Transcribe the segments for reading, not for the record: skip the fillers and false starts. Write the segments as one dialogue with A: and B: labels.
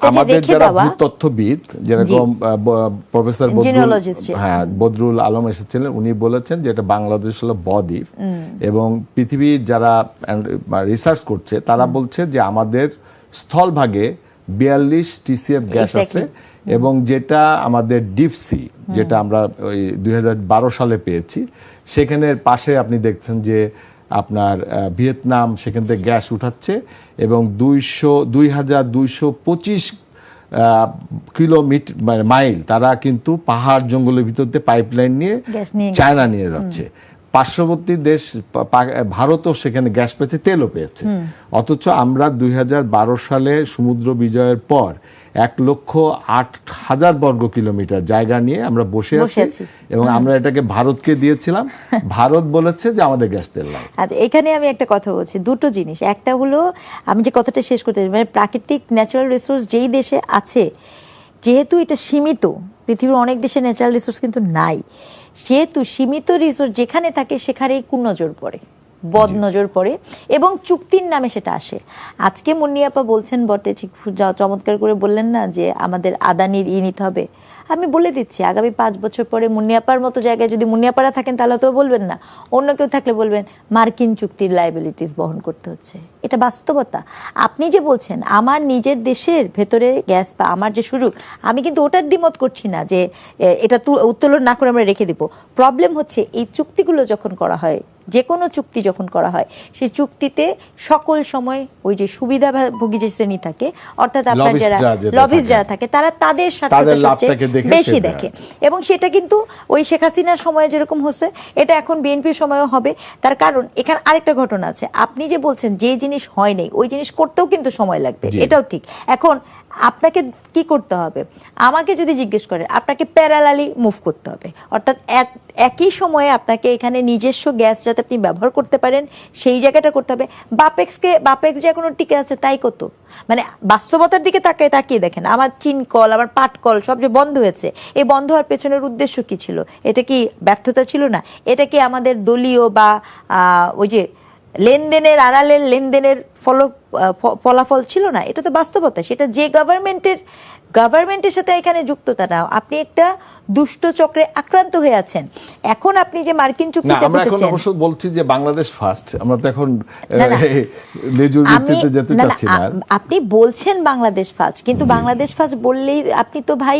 A: আমাদের যারা ভূতত্ত্ববিদ যেরকম প্রফেসর বদরুল আলম এসেছিলেন, উনি বলেছেন যে এটা বাংলাদেশ হলো বদ্বীপ, এবং পৃথিবীর যারা রিসার্চ করছে তারা বলছে যে আমাদের স্থলভাগে 42 TCF গ্যাস আছে, এবং যেটা আমাদের ডিপ সি, যেটা আমরা ওই 2012 সালে পেয়েছি, সেখানের পাশে আপনি দেখছেন যে আপনার ভিয়েতনাম সেখান থেকে গ্যাস উঠাচ্ছে, এবং 2225 কিলোমিটার মানে মাইল তারা কিন্তু পাহাড় জঙ্গলের ভিতর দিয়ে পাইপলাইন নিয়ে চায়না নিয়ে যাচ্ছে। পার্শ্ববর্তী দেশ ভারতও সেখানে গ্যাস পেয়েছে, তেলও পেয়েছে। অথচ আমরা 2012 সালে সমুদ্র বিজয়ের পর 1,08,000 বর্গ কিলোমিটার জায়গা নিয়ে আমরা বসে আছি, এবং আমরা এটাকে ভারতকে দিয়েছিলাম। ভারত বলেছে যে আমাদের গ্যাস তেল নাই।
B: এখানে আমি একটা কথা বলছি, দুটো জিনিস। একটা হলো, আমি যে কথাটা শেষ করতে চাই, মানে প্রাকৃতিক ন্যাচারাল রিসোর্স যেই দেশে আছে, যেহেতু এটা সীমিত, পৃথিবীর অনেক দেশে ন্যাচারাল রিসোর্স কিন্তু নাই, সেহেতু সীমিত রিসোর্স যেখানে থাকে সেখানেই কুনজর পড়ে, বদ নজর পড়ে, এবং চুক্তির নামে সেটা আসে। আজকে মুন্নিয়াপা বলছেন বটে, ঠিক চমৎকার করে বললেন না যে আমাদের আদানির নিতে হবে। আমি বলে দিচ্ছি, আগামী 5 বছর পরে মুন্নিয়াপার মতো জায়গায় যদি মুন্নিয়াপারা থাকেন তাহলে তো বলবেন না, অন্য কেউ থাকলে বলবেন মার্কিন চুক্তির লায়াবিলিটিস বহন করতে হচ্ছে। এটা বাস্তবতা। আপনি যে বলছেন আমার নিজের দেশের ভেতরে গ্যাস বা আমার যে সুযোগ, আমি কিন্তু ওটার দ্বিমত করছি না যে এটা উত্তোলন না করে আমরা রেখে দিব। প্রবলেম হচ্ছে এই চুক্তিগুলো যখন করা হয়, যে কোনো চুক্তি যখন করা হয়, সেই চুক্তিতে সকল সময় ওই যে সুবিধাভোগী যে শ্রেণী থাকে, অর্থাৎ আপনার যারা লবিস্ট যারা থাকে, তারা তাদের স্বার্থটা সবচেয়ে বেশি দেখে। এবং সেটা কিন্তু ওই শেখ হাসিনার সময়ে যেরকম হচ্ছে, এটা এখন বিএনপির সময়ও হবে। তার কারণ এখানে আরেকটা ঘটনা আছে। আপনি যে বলছেন যে জিনিস হয় নাই, ওই জিনিস করতেও কিন্তু সময় লাগবে, এটাও ঠিক। এখন আপনাকে কি করতে হবে, আমাকে যদি জিজ্ঞেস করেন, আপনাকে প্যারালালি মুভ করতে হবে। অর্থাৎ একই সময়ে আপনাকে এখানে নিজস্ব গ্যাস যাতে আপনি ব্যবহার করতে পারেন সেই জায়গাটা করতে হবে। বাপেক্স যে এখনো টিকে আছে তাই কত, মানে বাস্তবতার দিকে তাকিয়ে দেখেন, আমার চীন কল, আমার পাট কল সব যে বন্ধ হয়েছে, এই বন্ধ হওয়ার পেছনের উদ্দেশ্য কি ছিল? এটা কি ব্যর্থতা ছিল না? এটা কি আমাদের দলীয় বা ওই যে লেনদেনের আড়ালের লেনদেনের ফলাফল ছিল না? এটা তো বাস্তবতা। সেটা যে গভর্নমেন্টের সাথে এখানে যুক্ততা না, আপনি একটা দুষ্ট চক্রে আক্রান্ত হয়ে আছেন। এখন আপনি যে মার্কিন চুক্তিটা
A: আমরা এখন অবশ্য বলছি যে বাংলাদেশ ফার্স্ট, আমরা তো এখন লেজুর ভিত্তিতে যেতে চাচ্ছি না।
B: আপনি বলছেন বাংলাদেশ ফার্স্ট, কিন্তু বাংলাদেশ ফার্স্ট বললেই আপনি তো ভাই,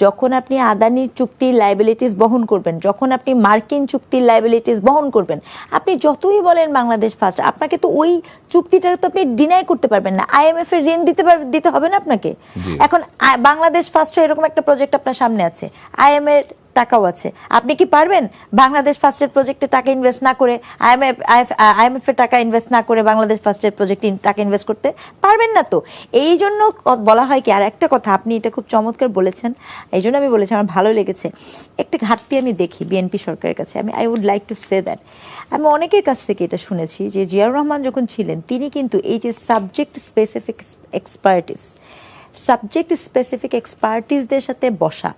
B: যখন আপনি আদানির চুক্তির লায়াবিলিটিস বহন করবেন, যখন আপনি মার্কিন চুক্তির লায়াবিলিটিস বহন করবেন, আপনি যতই বলেন বাংলাদেশ ফার্স্ট, আপনাকে তো ওই চুক্তিটা তো আপনি ডিনাই করতে পারবেন না। IMF এর ঋণ দিতে হবে না আপনাকে। এখন বাংলাদেশ ফার্স্ট এরকম একটা প্রজেক্ট আপনার সামনে আছে, IMF এর টাকাও আছে, আপনি কি পারবেন বাংলাদেশ ফার্স্টের প্রজেক্টে টাকা ইনভেস্ট না করে, IMF এর টাকা ইনভেস্ট না করে বাংলাদেশ ফার্স্টের প্রজেক্টে টাকা ইনভেস্ট করতে পারবেন না? তো এই জন্য বলা হয় কি, আর একটা কথা আপনি এটা খুব চমৎকার বলেছেন, এই জন্য আমি বলেছি, আমার ভালো লেগেছে। একটা ঘাটতি আমি দেখি বিএনপি সরকারের কাছে, I would like to say that. আমি অনেকের কাছ থেকে এটা শুনেছি যে জিয়াউর রহমান যখন ছিলেন, তিনি কিন্তু এই যে সাবজেক্ট স্পেসিফিক এক্সপার্টিসদের সাথে বসা,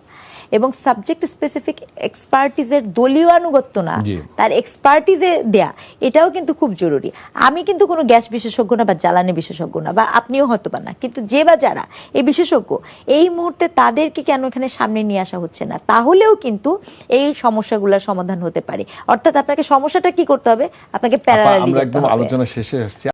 B: এবং সাবজেক্ট স্পেসিফিক এক্সপার্টিসের দলীয় আনুগত্য না, তার এক্সপার্টিসে দেয়া, এটাও কিন্তু খুব জরুরি। আমি কিন্তু কোনো গ্যাস বিশেষজ্ঞ না বা জ্বালানি বিশেষজ্ঞ না, বা আপনিও হয়তো বা না, কিন্তু যে বা যারা এই বিশেষজ্ঞ, এই মুহূর্তে তাদেরকে কেন এখানে সামনে নিয়ে আসা হচ্ছে না? তাহলেও কিন্তু এই সমস্যাগুলোর সমাধান হতে পারে। অর্থাৎ আপনাকে সমস্যাটা কি করতে হবে, আপনাকে প্যারালালি
A: আলোচনা শেষে আসছে।